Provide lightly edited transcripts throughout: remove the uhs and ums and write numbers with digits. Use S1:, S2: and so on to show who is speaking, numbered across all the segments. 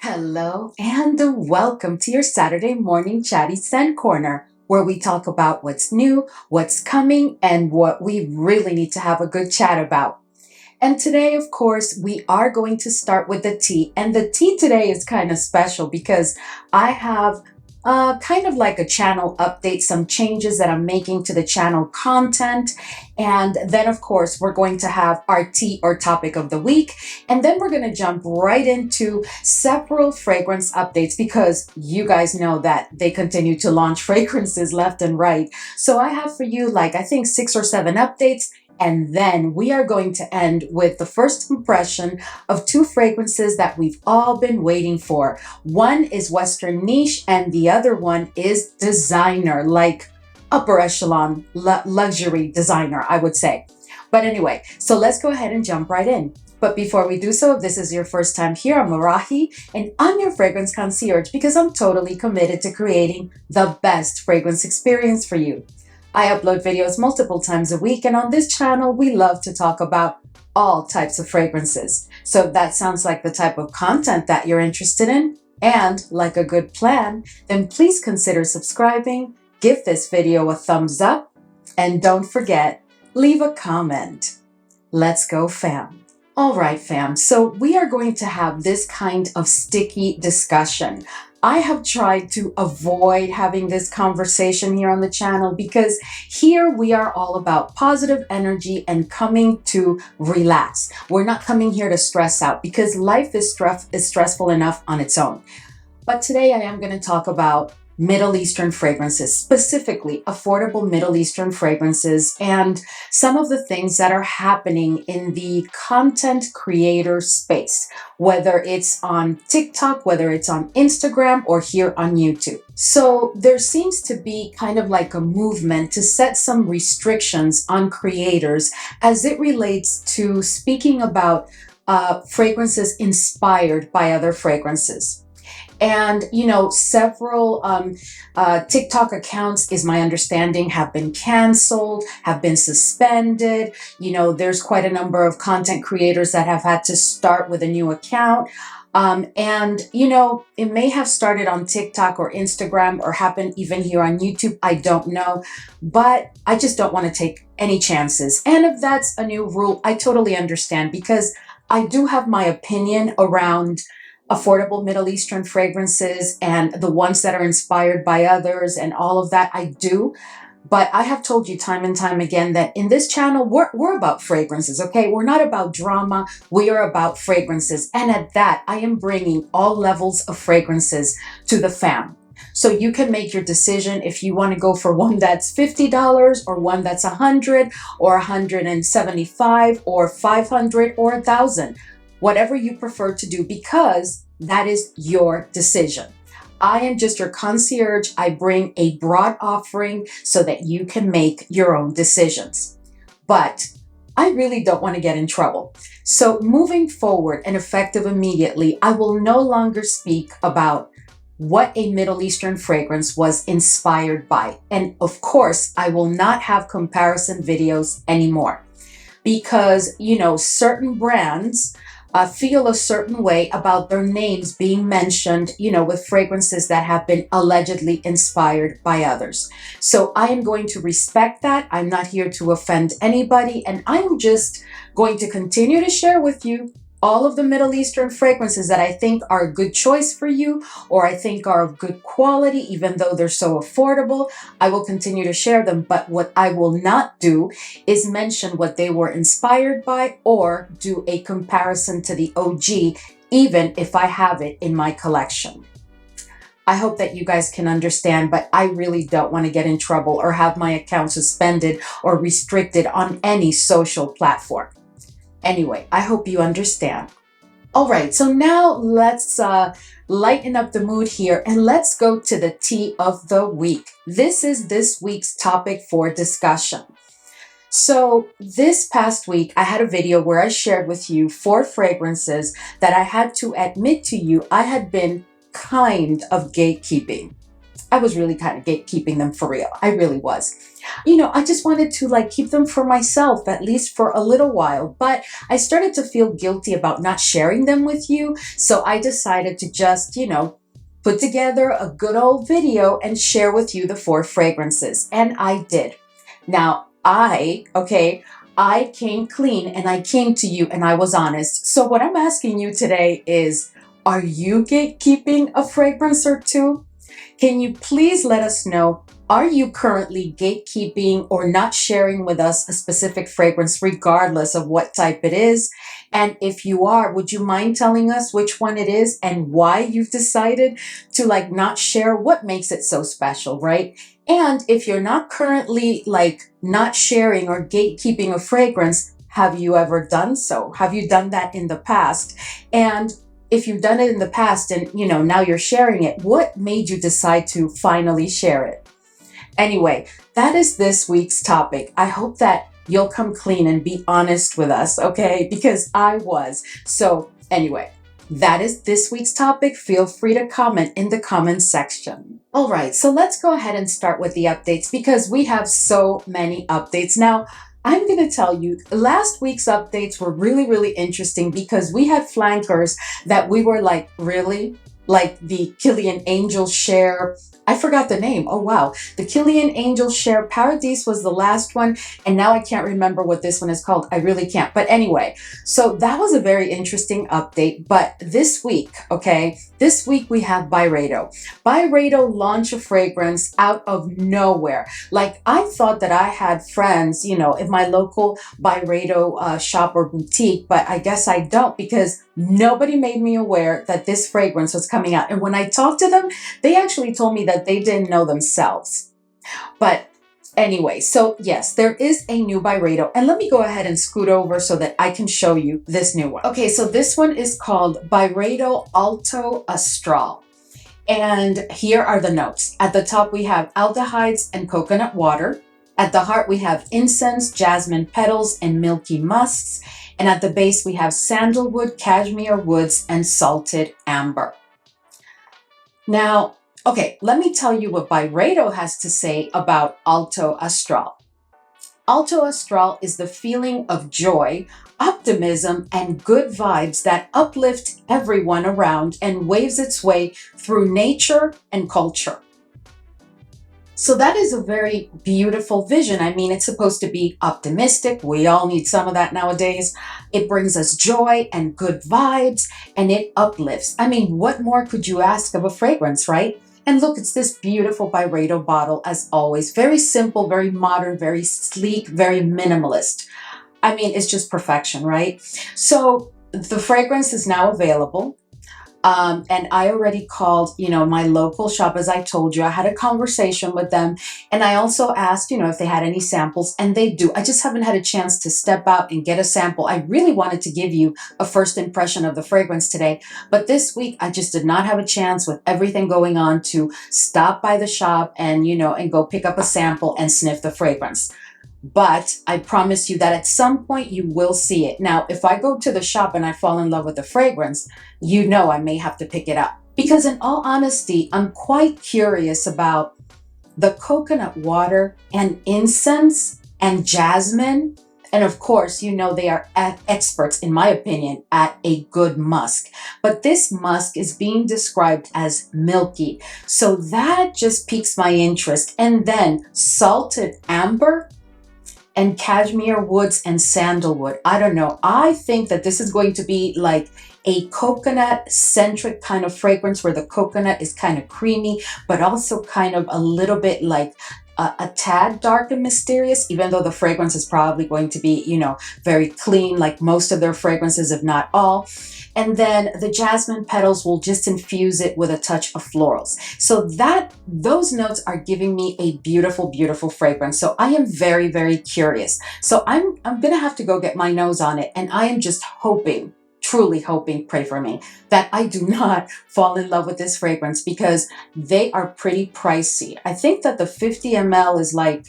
S1: Hello and welcome to your Saturday morning chatty scent corner, where we talk about what's new, what's coming, and what we really need to have a good chat about. And today, of course, we are going to start with the tea. And the tea today is kind of special because I have kind of like a channel update, some changes that I'm making to the channel content. And then, of course, we're going to have our tea or topic of the week. And then we're going to jump right into several fragrance updates because you guys know that they continue to launch fragrances left and right. So I have for you, like, I think 6 or 7 updates. And then we are going to end with the first impression of 2 fragrances that we've all been waiting for. One is Western Niche and the other one is designer, like upper echelon luxury designer, I would say. But anyway, so let's go ahead and jump right in. But before we do so, if this is your first time here, I'm Arahi, and I'm your fragrance concierge because I'm totally committed to creating the best fragrance experience for you. I upload videos multiple times a week, and on this channel, we love to talk about all types of fragrances. So if that sounds like the type of content that you're interested in, and like a good plan, then please consider subscribing, give this video a thumbs up, and don't forget, leave a comment. Let's go, fam. All right, fam, so we are going to have this kind of sticky discussion. I have tried to avoid having this conversation here on the channel because here we are all about positive energy and coming to relax. We're not coming here to stress out because life is stressful enough on its own. But today I am going to talk about Middle Eastern fragrances, specifically affordable Middle Eastern fragrances, and some of the things that are happening in the content creator space, whether it's on TikTok, whether it's on Instagram, or here on YouTube. So there seems to be kind of like a movement to set some restrictions on creators as it relates to speaking about fragrances inspired by other fragrances. And, you know, several TikTok accounts, is my understanding, have been canceled, have been suspended. You know, there's quite a number of content creators that have had to start with a new account. And, you know, it may have started on TikTok or Instagram or happened even here on YouTube. I don't know, but I just don't want to take any chances. And if that's a new rule, I totally understand because I do have my opinion around affordable Middle Eastern fragrances and the ones that are inspired by others and all of that. I do. But I have told you time and time again that in this channel, we're about fragrances, okay? We're not about drama. We are about fragrances. And at that, I am bringing all levels of fragrances to the fam. So you can make your decision if you want to go for one that's $50 or one that's $100 or $175 or $500 or $1,000. Whatever you prefer to do, because that is your decision. I am just your concierge. I bring a broad offering so that you can make your own decisions. But I really don't want to get in trouble. So moving forward and effective immediately, I will no longer speak about what a Middle Eastern fragrance was inspired by. And of course, I will not have comparison videos anymore because, you know, certain brands feel a certain way about their names being mentioned, you know, with fragrances that have been allegedly inspired by others. So I am going to respect that. I'm not here to offend anybody, and I'm just going to continue to share with you all of the Middle Eastern fragrances that I think are a good choice for you, or I think are of good quality, even though they're so affordable. I will continue to share them, but what I will not do is mention what they were inspired by or do a comparison to the OG, even if I have it in my collection. I hope that you guys can understand, but I really don't want to get in trouble or have my account suspended or restricted on any social platform. Anyway, I hope you understand. All right, so now let's lighten up the mood here and let's go to the tea of the week. This is this week's topic for discussion. So this past week, I had a video where I shared with you 4 fragrances that I had to admit to you I had been kind of gatekeeping. I was really kind of gatekeeping them for real. I really was. You know, I just wanted to like keep them for myself, at least for a little while. But I started to feel guilty about not sharing them with you. So I decided to just, you know, put together a good old video and share with you the 4 fragrances. And I did. Now, I came clean and I came to you and I was honest. So what I'm asking you today is, are you gatekeeping a fragrance or two? Can you please let us know, are you currently gatekeeping or not sharing with us a specific fragrance regardless of what type it is? And if you are, would you mind telling us which one it is and why you've decided to like not share? What makes it so special, right? And if you're not currently like not sharing or gatekeeping a fragrance, have you ever done so? Have you done that in the past? And if you've done it in the past and, you know, now you're sharing it, what made you decide to finally share it? Anyway, that is this week's topic. I hope that you'll come clean and be honest with us, okay? Because I was. So anyway, that is this week's topic. Feel free to comment in the comments section. All right, so let's go ahead and start with the updates because we have so many updates. Now, I'm going to tell you, last week's updates were really, really interesting because we had flankers that we were like, really? Like the Killian Angel Share. I forgot the name. Oh, wow. The Killian Angel Share Paradise was the last one. And now I can't remember what this one is called. I really can't. But anyway, so that was a very interesting update. But this week, okay, this week we have BYREDO. BYREDO launched a fragrance out of nowhere. Like I thought that I had friends, you know, in my local BYREDO shop or boutique, but I guess I don't because nobody made me aware that this fragrance was coming out. And when I talked to them, they actually told me that they didn't know themselves. But anyway, so yes, there is a new BYREDO. And let me go ahead and scoot over so that I can show you this new one. Okay, so this one is called BYREDO Alto Astral. And here are the notes. At the top, we have aldehydes and coconut water. At the heart, we have incense, jasmine petals, and milky musks. And at the base, we have sandalwood, cashmere woods, and salted amber. Now, okay, let me tell you what BYREDO has to say about Alto Astral. Alto Astral is the feeling of joy, optimism, and good vibes that uplift everyone around and waves its way through nature and culture. So that is a very beautiful vision. I mean, it's supposed to be optimistic. We all need some of that nowadays. It brings us joy and good vibes, and it uplifts. I mean, what more could you ask of a fragrance, right? And look, it's this beautiful BYREDO bottle as always. Very simple, very modern, very sleek, very minimalist. I mean, it's just perfection, right? So the fragrance is now available. And I already called, you know, my local shop, as I told you. I had a conversation with them, and I also asked, you know, if they had any samples, and they do. I just haven't had a chance to step out and get a sample. I really wanted to give you a first impression of the fragrance today, but this week I just did not have a chance with everything going on to stop by the shop and, you know, and go pick up a sample and sniff the fragrance. But I promise you that at some point you will see it. Now, if I go to the shop and I fall in love with the fragrance, you know I may have to pick it up. Because in all honesty, I'm quite curious about the coconut water and incense and jasmine. And of course, you know they are experts, in my opinion, at a good musk. But this musk is being described as milky. So that just piques my interest. And then salted amber and cashmere woods and sandalwood. I don't know. I think that this is going to be like a coconut-centric kind of fragrance where the coconut is kind of creamy, but also kind of a little bit like a tad dark and mysterious, even though the fragrance is probably going to be, you know, very clean, like most of their fragrances, if not all. And then the jasmine petals will just infuse it with a touch of florals. So those notes are giving me a beautiful, beautiful fragrance. So I am very, very curious. So I'm going to have to go get my nose on it. And I am just hoping, truly hoping, pray for me, that I do not fall in love with this fragrance because they are pretty pricey. I think that the 50 ml is like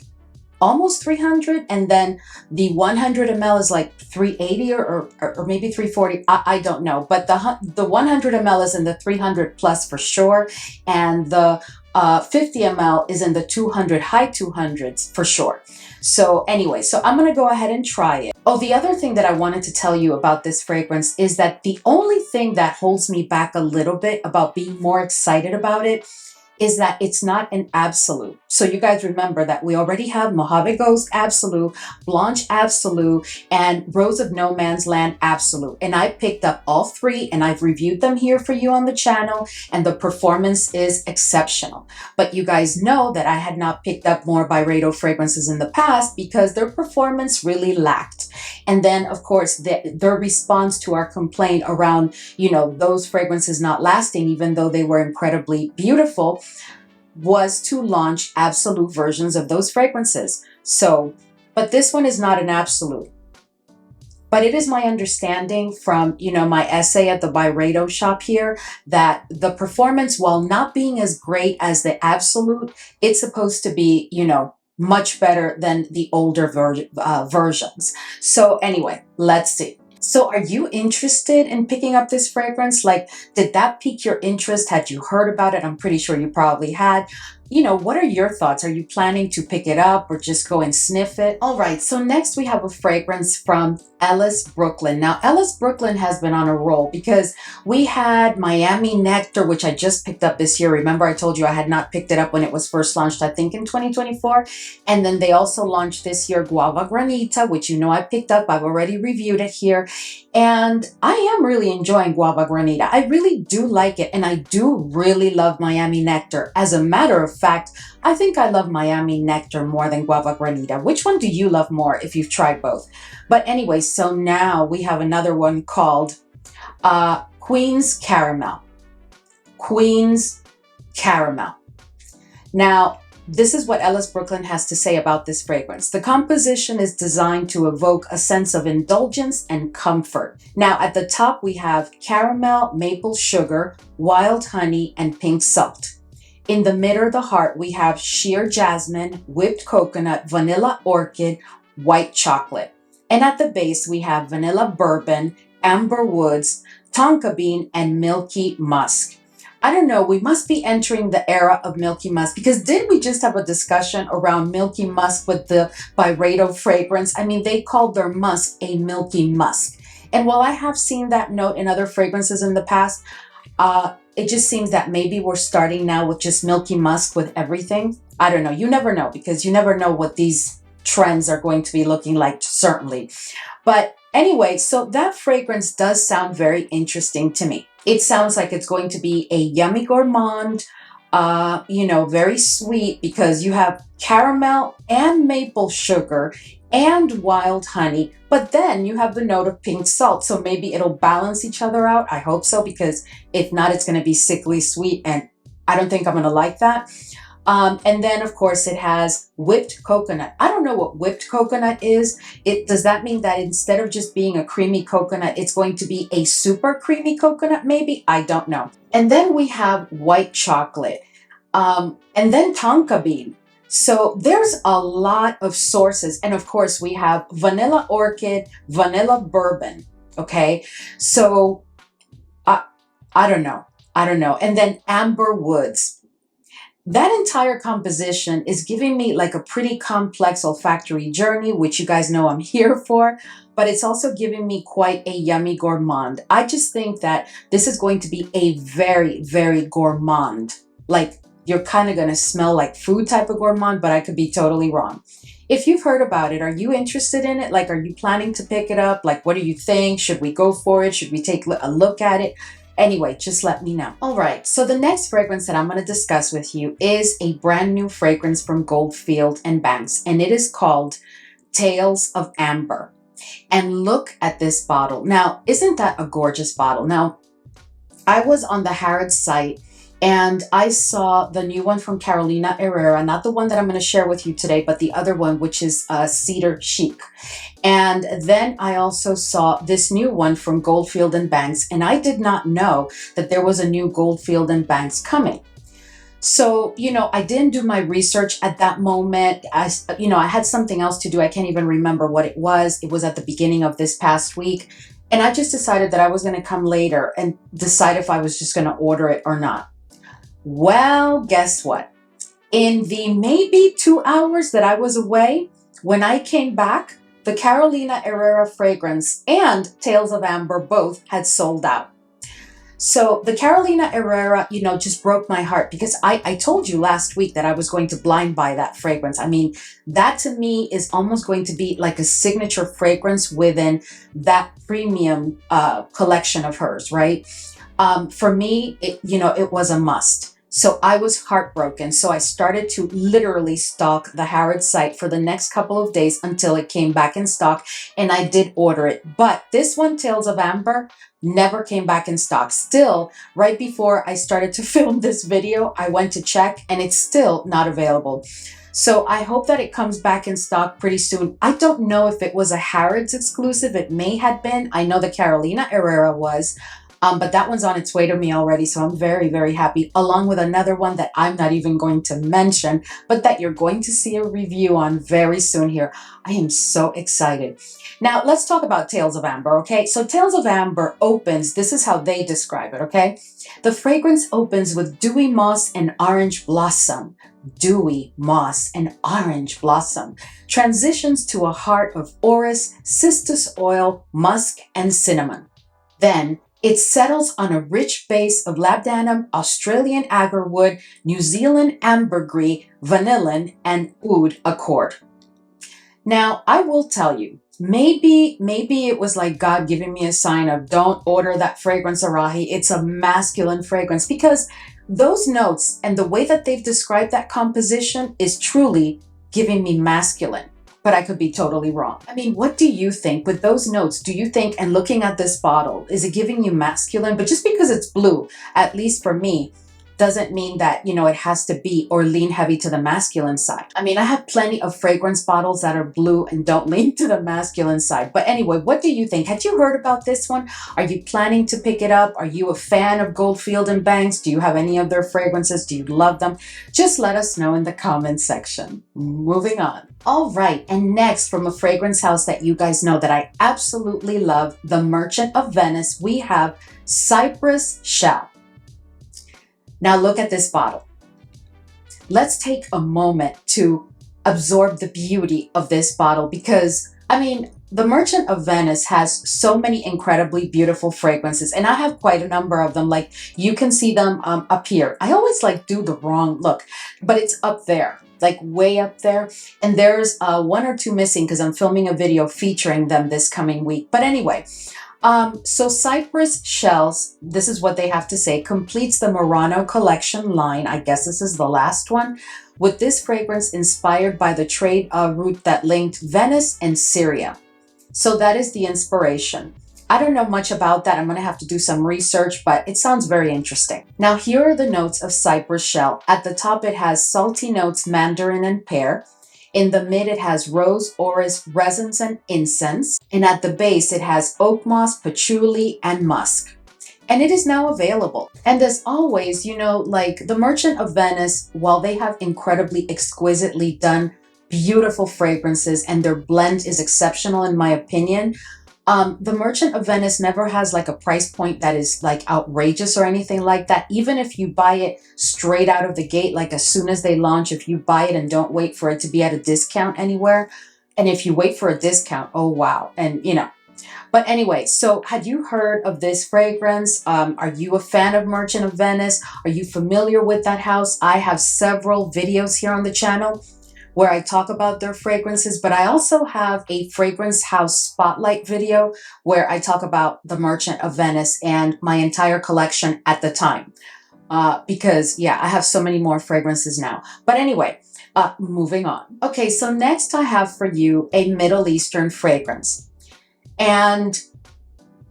S1: almost 300, and then the 100 ml is like 380 or maybe 340. I don't know, but the 100 ml is in the 300 plus for sure, and the 50 ml is in the 200, high 200s for sure. So anyway, so I'm going to go ahead and try it. Oh, the other thing that I wanted to tell you about this fragrance is that the only thing that holds me back a little bit about being more excited about it is that it's not an absolute. So you guys remember that we already have Mojave Ghost Absolute, Blanche Absolute, and Rose of No Man's Land Absolute. And I picked up all three and I've reviewed them here for you on the channel, and the performance is exceptional. But you guys know that I had not picked up more BYREDO fragrances in the past because their performance really lacked. And then of course their response to our complaint around, you know, those fragrances not lasting, even though they were incredibly beautiful, was to launch absolute versions of those fragrances. So, but this one is not an absolute. But it is my understanding from, you know, my essay at the BYREDO shop here that the performance, while not being as great as the absolute, it's supposed to be, you know, much better than the older versions. So anyway, let's see. So are you interested in picking up this fragrance? Like, did that pique your interest? Had you heard about it? I'm pretty sure you probably had. You know, what are your thoughts? Are you planning to pick it up or just go and sniff it? All right, so next we have a fragrance from Ellis, Brooklyn. Now, Ellis, Brooklyn has been on a roll because we had Miami Nectar, which I just picked up this year. Remember, I told you I had not picked it up when it was first launched, I think in 2024. And then they also launched this year Guava Granita, which you know I picked up. I've already reviewed it here. And I am really enjoying Guava Granita. I really do like it. And I do really love Miami Nectar. As a matter of fact, I think I love Miami Nectar more than Guava Granita. Which one do you love more if you've tried both? But anyway, so now we have another one called Queen's Caramel. Queen's Caramel. Now, this is what Ellis Brooklyn has to say about this fragrance. The composition is designed to evoke a sense of indulgence and comfort. Now, at the top, we have caramel, maple sugar, wild honey, and pink salt. In the middle of the heart, we have sheer jasmine, whipped coconut, vanilla orchid, white chocolate. And at the base, we have vanilla bourbon, amber woods, tonka bean, and milky musk. I don't know, we must be entering the era of milky musk, because did we just have a discussion around milky musk with the BYREDO fragrance? I mean, they called their musk a milky musk. And while I have seen that note in other fragrances in the past, it just seems that maybe we're starting now with just milky musk with everything. I don't know. You never know, because you never know what these trends are going to be looking like, certainly. But anyway, so that fragrance does sound very interesting to me. It sounds like it's going to be a yummy gourmand, you know, very sweet, because you have caramel and maple sugar and wild honey, but then you have the note of pink salt. So maybe it'll balance each other out. I hope so, because if not, it's going to be sickly sweet, and I don't think I'm going to like that. And then, of course, it has whipped coconut. I don't know what whipped coconut is. Does that mean that instead of just being a creamy coconut, it's going to be a super creamy coconut, maybe? I don't know. And then we have white chocolate. And then tonka bean. So there's a lot of sources. And of course, we have vanilla orchid, vanilla bourbon. Okay. So I don't know. I don't know. And then amber woods. That entire composition is giving me like a pretty complex olfactory journey, which you guys know I'm here for, but it's also giving me quite a yummy gourmand. I just think that this is going to be a very, very gourmand. Like, you're kind of going to smell like food type of gourmand, but I could be totally wrong. If you've heard about it, are you interested in it? Like, are you planning to pick it up? Like, what do you think? Should we go for it? Should we take a look at it? Anyway, just let me know. All right, so the next fragrance that I'm going to discuss with you is a brand new fragrance from Goldfield and Banks, and it is called Tales of Amber. And look at this bottle. Now, isn't that a gorgeous bottle? Now, I was on the Harrods site, and I saw the new one from Carolina Herrera, not the one that I'm going to share with you today, but the other one, which is Cedar Chic. And then I also saw this new one from Goldfield and Banks, and I did not know that there was a new Goldfield and Banks coming. So, you know, I didn't do my research at that moment. I had something else to do. I can't even remember what it was. It was at the beginning of this past week. And I just decided that I was going to come later and decide if I was just going to order it or not. Well, guess what? In the maybe 2 hours that I was away, when I came back, the Carolina Herrera fragrance and Tales of Amber both had sold out. So the Carolina Herrera, just broke my heart because I told you last week that I was going to blind buy that fragrance. I mean, that to me is almost going to be like a signature fragrance within that premium collection of hers, right? For me, it was a must. So I was heartbroken. So I started to literally stalk the Harrods site for the next couple of days until it came back in stock, and I did order it. But this one, Tales of Amber, never came back in stock. Still, right before I started to film this video, I went to check and it's still not available. So I hope that it comes back in stock pretty soon. I don't know if it was a Harrods exclusive. It may have been. I know the Carolina Herrera was. But that one's on its way to me already, so I'm very, very happy, along with another one that I'm not even going to mention, but that you're going to see a review on very soon here. I am so excited. Now, let's talk about Tales of Amber, okay? So Tales of Amber opens, this is how they describe it, okay? The fragrance opens with dewy moss and orange blossom. Dewy moss and orange blossom. Transitions to a heart of orris, cistus oil, musk, and cinnamon. Then, it settles on a rich base of labdanum, Australian agarwood, New Zealand ambergris, vanillin, and oud accord. Now, I will tell you, maybe it was like God giving me a sign of don't order that fragrance, Arahi. It's a masculine fragrance, because those notes and the way that they've described that composition is truly giving me masculine. But I could be totally wrong. I mean, what do you think with those notes? Do you think, and looking at this bottle, is it giving you masculine? But just because it's blue, at least for me, doesn't mean that, it has to be or lean heavy to the masculine side. I mean, I have plenty of fragrance bottles that are blue and don't lean to the masculine side. But anyway, what do you think? Had you heard about this one? Are you planning to pick it up? Are you a fan of Goldfield and Banks? Do you have any of their fragrances? Do you love them? Just let us know in the comments section. Moving on. All right, and next, from a fragrance house that you guys know that I absolutely love, the Merchant of Venice, we have Cypress Shell. Now look at this bottle. Let's take a moment to absorb the beauty of this bottle, because, I mean, the Merchant of Venice has so many incredibly beautiful fragrances, and I have quite a number of them. Like, you can see them up here. I always do the wrong look, but it's up there, like way up there. And there's one or two missing because I'm filming a video featuring them this coming week. But anyway, so Cypress Shells, this is what they have to say, completes the Murano collection line. I guess this is the last one, with this fragrance inspired by the trade route that linked Venice and Syria. So that is the inspiration. I don't know much about that. I'm going to have to do some research, but it sounds very interesting. Now, here are the notes of Cypress Shell. At the top, it has salty notes, mandarin and pear. In the mid, it has rose, orris, resins, and incense. And at the base, it has oak moss, patchouli, and musk. And it is now available. And as always, like the Merchant of Venice, while they have incredibly exquisitely done beautiful fragrances and their blend is exceptional in my opinion, the Merchant of Venice never has like a price point that is like outrageous or anything like that. Even if you buy it straight out of the gate, like as soon as they launch, if you buy it and don't wait for it to be at a discount anywhere, and if you wait for a discount, oh wow. And but anyway, so had you heard of this fragrance? Are you a fan of Merchant of Venice? Are you familiar with that house? I have several videos here on the channel where I talk about their fragrances, but I also have a fragrance house spotlight video where I talk about the Merchant of Venice and my entire collection at the time. Because yeah, I have so many more fragrances now. But anyway, moving on. Okay, so next I have for you a Middle Eastern fragrance. And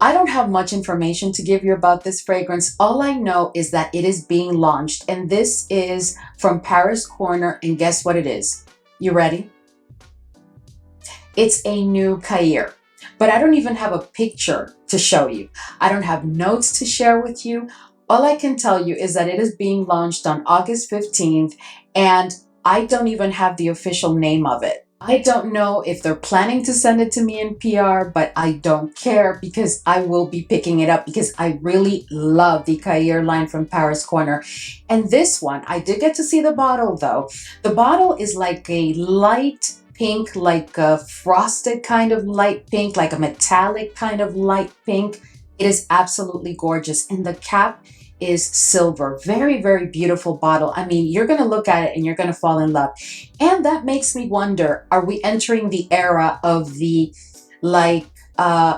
S1: I don't have much information to give you about this fragrance. All I know is that it is being launched, and this is from Paris Corner, and guess what it is? You ready? It's a new Khair, but I don't even have a picture to show you. I don't have notes to share with you. All I can tell you is that it is being launched on August 15th, and I don't even have the official name of it. I don't know if they're planning to send it to me in PR, but I don't care because I will be picking it up because I really love the Khair line from Paris Corner. And this one, I did get to see the bottle though. The bottle is like a light pink, like a frosted kind of light pink, like a metallic kind of light pink. It is absolutely gorgeous. And the cap is silver. Very, very beautiful bottle. I mean, you're going to look at it and you're going to fall in love. And that makes me wonder, are we entering the era of the like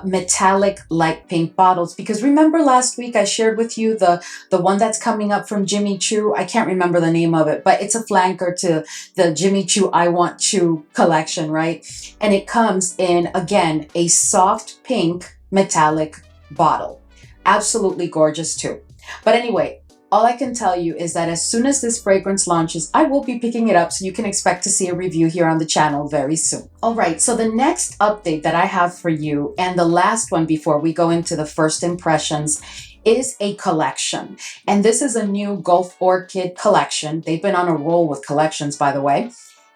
S1: metallic light pink bottles? Because remember last week I shared with you the one that's coming up from Jimmy Choo. I can't remember the name of it, but it's a flanker to the Jimmy Choo I Want Choo collection, right? And it comes in, again, a soft pink metallic bottle. Absolutely gorgeous too. But anyway, all I can tell you is that as soon as this fragrance launches, I will be picking it up, so you can expect to see a review here on the channel very soon. All right, so the next update that I have for you, and the last one before we go into the first impressions, is a collection. And this is a new Gulf Orchid collection. They've been on a roll with collections, by the way.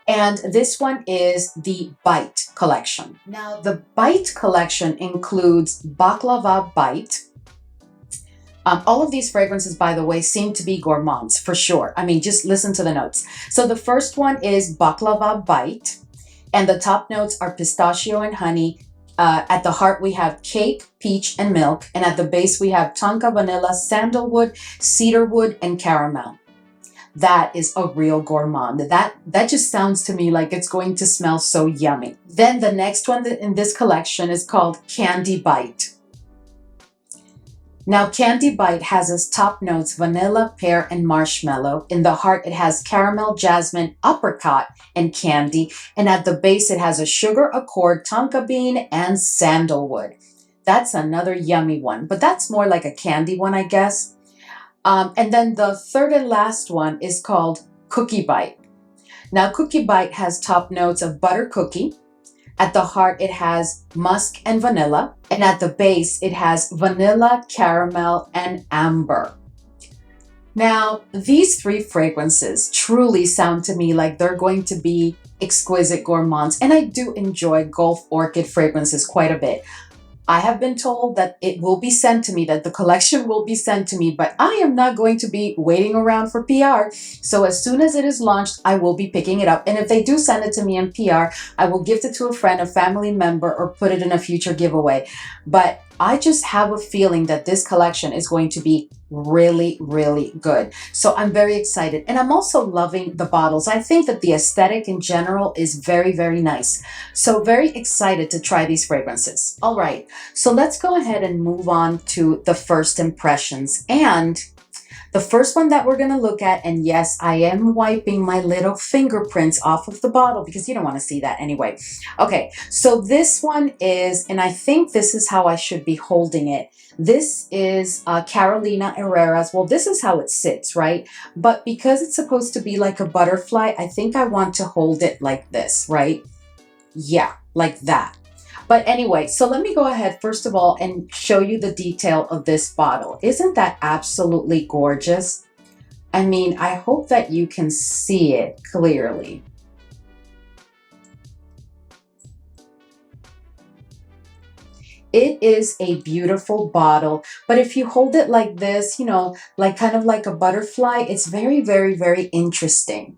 S1: And this one is the Bite collection. Now, the Bite collection includes Baklava Bite. All of these fragrances, by the way, seem to be gourmands for sure. I mean, just listen to the notes. So the first one is Baklava Bite, and the top notes are pistachio and honey. At the heart, we have cake, peach, and milk. And at the base, we have tonka, vanilla, sandalwood, cedarwood, and caramel. That is a real gourmand. That just sounds to me like it's going to smell so yummy. Then the next one in this collection is called Candy Bite. Now, Candy Bite has as top notes vanilla, pear, and marshmallow. In the heart, it has caramel, jasmine, apricot, and candy. And at the base, it has a sugar accord, tonka bean, and sandalwood. That's another yummy one, but that's more like a candy one, I guess. And then the third and last one is called Cookie Bite. Now, Cookie Bite has top notes of butter cookie. At the heart, it has musk and vanilla. And at the base, it has vanilla, caramel, and amber. Now, these three fragrances truly sound to me like they're going to be exquisite gourmands. And I do enjoy Gulf Orchid fragrances quite a bit. I have been told that it will be sent to me, that the collection will be sent to me, but I am not going to be waiting around for PR. So as soon as it is launched, I will be picking it up. And if they do send it to me in PR, I will gift it to a friend, a family member, or put it in a future giveaway. But I just have a feeling that this collection is going to be really, really good. So I'm very excited. And I'm also loving the bottles. I think that the aesthetic in general is very, very nice. So very excited to try these fragrances. All right, so let's go ahead and move on to the first impressions. And the first one that we're going to look at, and yes, I am wiping my little fingerprints off of the bottle because you don't want to see that anyway. Okay, so this one is, and I think this is how I should be holding it. This is Carolina Herrera's. Well, this is how it sits, right? But because it's supposed to be like a butterfly, I think I want to hold it like this, right? Yeah, like that. But anyway, so let me go ahead first of all and show you the detail of this bottle. Isn't that absolutely gorgeous? I mean, I hope that you can see it clearly. It is a beautiful bottle, but if you hold it like this, you know, like kind of like a butterfly, it's very, very, very interesting.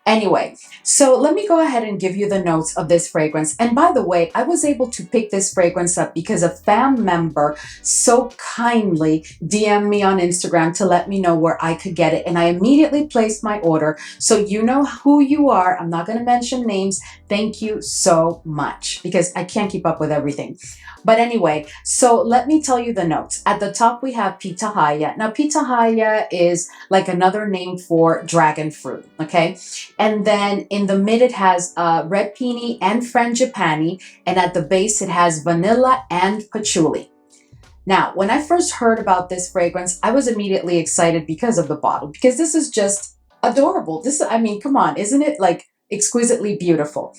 S1: Anyway, so let me go ahead and give you the notes of this fragrance. And by the way, I was able to pick this fragrance up because a fam member so kindly DM'd me on Instagram to let me know where I could get it. And I immediately placed my order. So you know who you are. I'm not going to mention names. Thank you so much because I can't keep up with everything. But anyway, so let me tell you the notes. At the top, we have pitahaya. Now, pitahaya is like another name for dragon fruit, okay? And then in the mid, it has red peony and frangipani. And at the base, it has vanilla and patchouli. Now, when I first heard about this fragrance, I was immediately excited because of the bottle, because this is just adorable. This, I mean, come on, isn't it like exquisitely beautiful?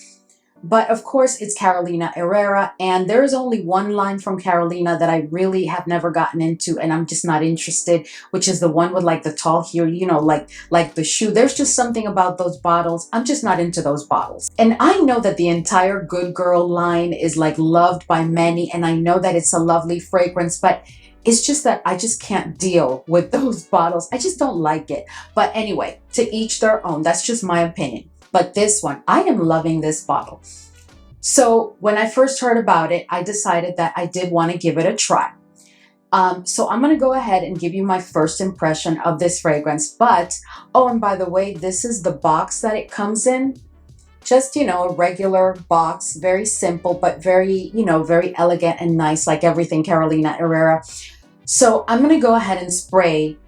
S1: But of course, it's Carolina Herrera, and there is only one line from Carolina that I really have never gotten into, and I'm just not interested, which is the one with like the tall heel, you know, like the shoe. There's just something about those bottles. I'm just not into those bottles. And I know that the entire Good Girl line is like loved by many, and I know that it's a lovely fragrance, but it's just that I just can't deal with those bottles. I just don't like it. But anyway, to each their own. That's just my opinion. But this one, I am loving this bottle. So when I first heard about it, I decided that I did want to give it a try. So I'm going to go ahead and give you my first impression of this fragrance. But, oh, and by the way, this is the box that it comes in. Just, you know, a regular box, very simple, but very, you know, very elegant and nice, like everything Carolina Herrera. So I'm going to go ahead and spray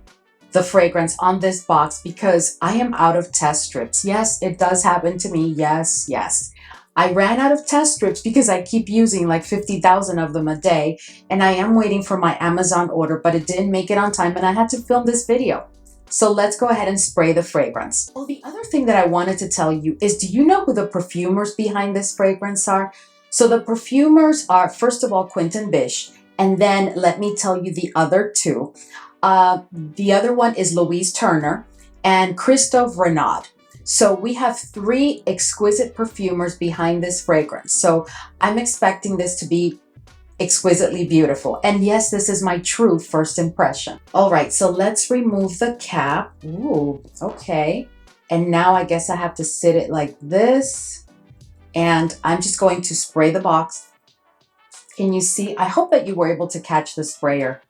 S1: the fragrance on this box because I am out of test strips. Yes, it does happen to me. Yes, yes. I ran out of test strips because I keep using like 50,000 of them a day, and I am waiting for my Amazon order, but it didn't make it on time and I had to film this video. So let's go ahead and spray the fragrance. Well, the other thing that I wanted to tell you is, do you know who the perfumers behind this fragrance are? So the perfumers are, first of all, Quentin Bish, and then let me tell you the other two. The other one is Louise Turner and Christophe Renaud. So we have three exquisite perfumers behind this fragrance. So I'm expecting this to be exquisitely beautiful. And yes, this is my true first impression. All right, so let's remove the cap. Ooh, okay. And now I guess I have to sit it like this. And I'm just going to spray the box. Can you see? I hope that you were able to catch the sprayer.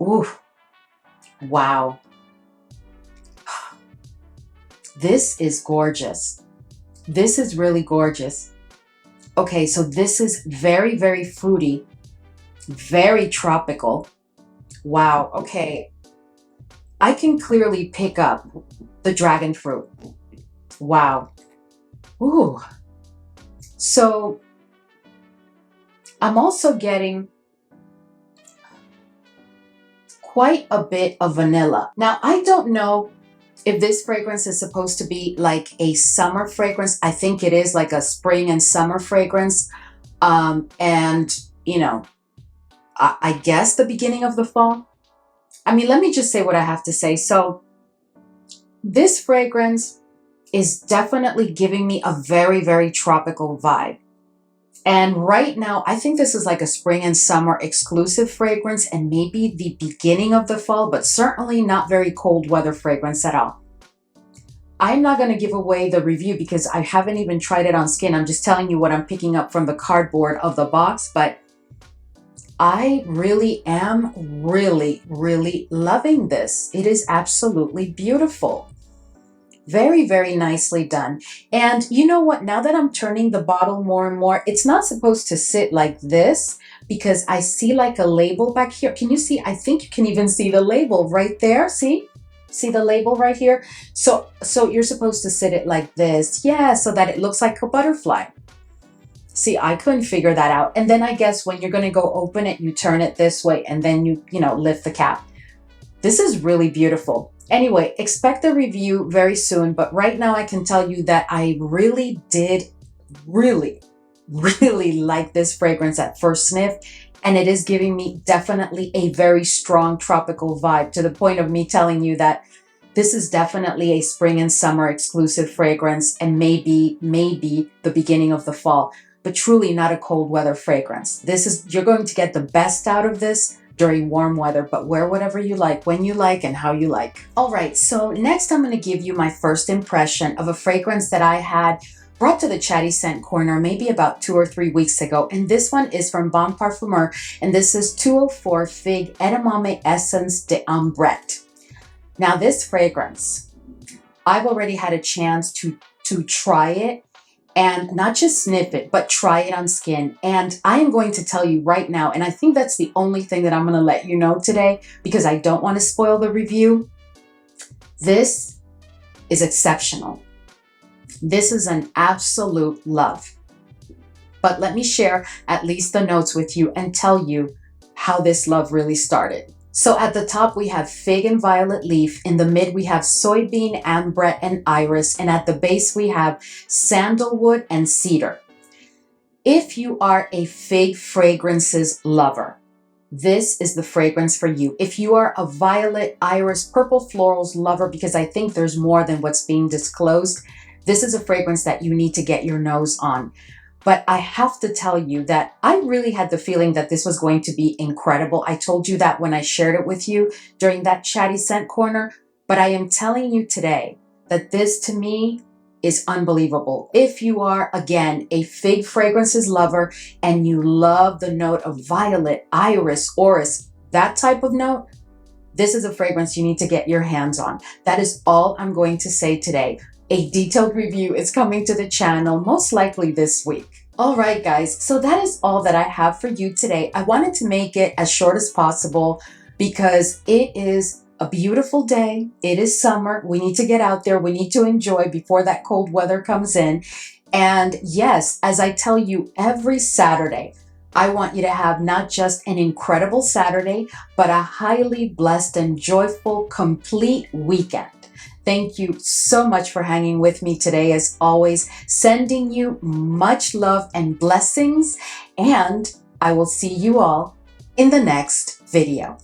S1: Ooh, wow. This is gorgeous. This is really gorgeous. Okay, so this is very, very fruity, very tropical. Wow, okay. I can clearly pick up the dragon fruit. Wow. Ooh. So I'm also getting quite a bit of vanilla. Now, I don't know if this fragrance is supposed to be like a summer fragrance. I think it is like a spring and summer fragrance. And, you know, I guess the beginning of the fall. I mean, let me just say what I have to say. So this fragrance is definitely giving me a very, very tropical vibe. And right now, I think this is like a spring and summer exclusive fragrance and maybe the beginning of the fall, but certainly not very cold weather fragrance at all. I'm not going to give away the review because I haven't even tried it on skin. I'm just telling you what I'm picking up from the cardboard of the box, but I really am really loving this. It is absolutely beautiful. Very, very nicely done. And you know what? Now that I'm turning the bottle more and more, it's not supposed to sit like this because I see like a label back here. Can you see? I think you can even see the label right there. See? See the label right here? So you're supposed to sit it like this. Yeah, so that it looks like a butterfly. See, I couldn't figure that out. And then I guess when you're going to go open it, you turn it this way and then you know, lift the cap. This is really beautiful. Anyway, expect a review very soon, but right now I can tell you that I really did really like this fragrance at first sniff, and it is giving me definitely a very strong tropical vibe to the point of me telling you that this is definitely a spring and summer exclusive fragrance and maybe the beginning of the fall, but truly not a cold weather fragrance. This is, you're going to get the best out of this during warm weather, but wear whatever you like, when you like, and how you like. All right, so next I'm going to give you my first impression of a fragrance that I had brought to the Chatty Scent Corner maybe about 2 or 3 weeks ago, and this one is from Parfumeur, and this is 204 Figue Edamame Essence de Ambrette. Now this fragrance, I've already had a chance to try it, and not just sniff it, but try it on skin. And I am going to tell you right now, and I think that's the only thing that I'm going to let you know today because I don't want to spoil the review. This is exceptional. This is an absolute love. But let me share at least the notes with you and tell you how this love really started. So at the top, we have Fig and Violet Leaf. In the mid, we have Soybean, Ambrette, and Iris. And at the base, we have Sandalwood and Cedar. If you are a Fig fragrances lover, this is the fragrance for you. If you are a violet, iris, purple florals lover, because I think there's more than what's being disclosed, this is a fragrance that you need to get your nose on. But I have to tell you that I really had the feeling that this was going to be incredible. I told you that when I shared it with you during that Chatty Scent Corner, but I am telling you today that this to me is unbelievable. If you are, again, a Fig fragrances lover and you love the note of violet, iris, orris, that type of note, this is a fragrance you need to get your hands on. That is all I'm going to say today. A detailed review is coming to the channel, most likely this week. All right, guys, so that is all that I have for you today. I wanted to make it as short as possible because it is a beautiful day. It is summer. We need to get out there. We need to enjoy before that cold weather comes in. And yes, as I tell you every Saturday, I want you to have not just an incredible Saturday, but a highly blessed and joyful, complete weekend. Thank you so much for hanging with me today. As always, sending you much love and blessings, and I will see you all in the next video.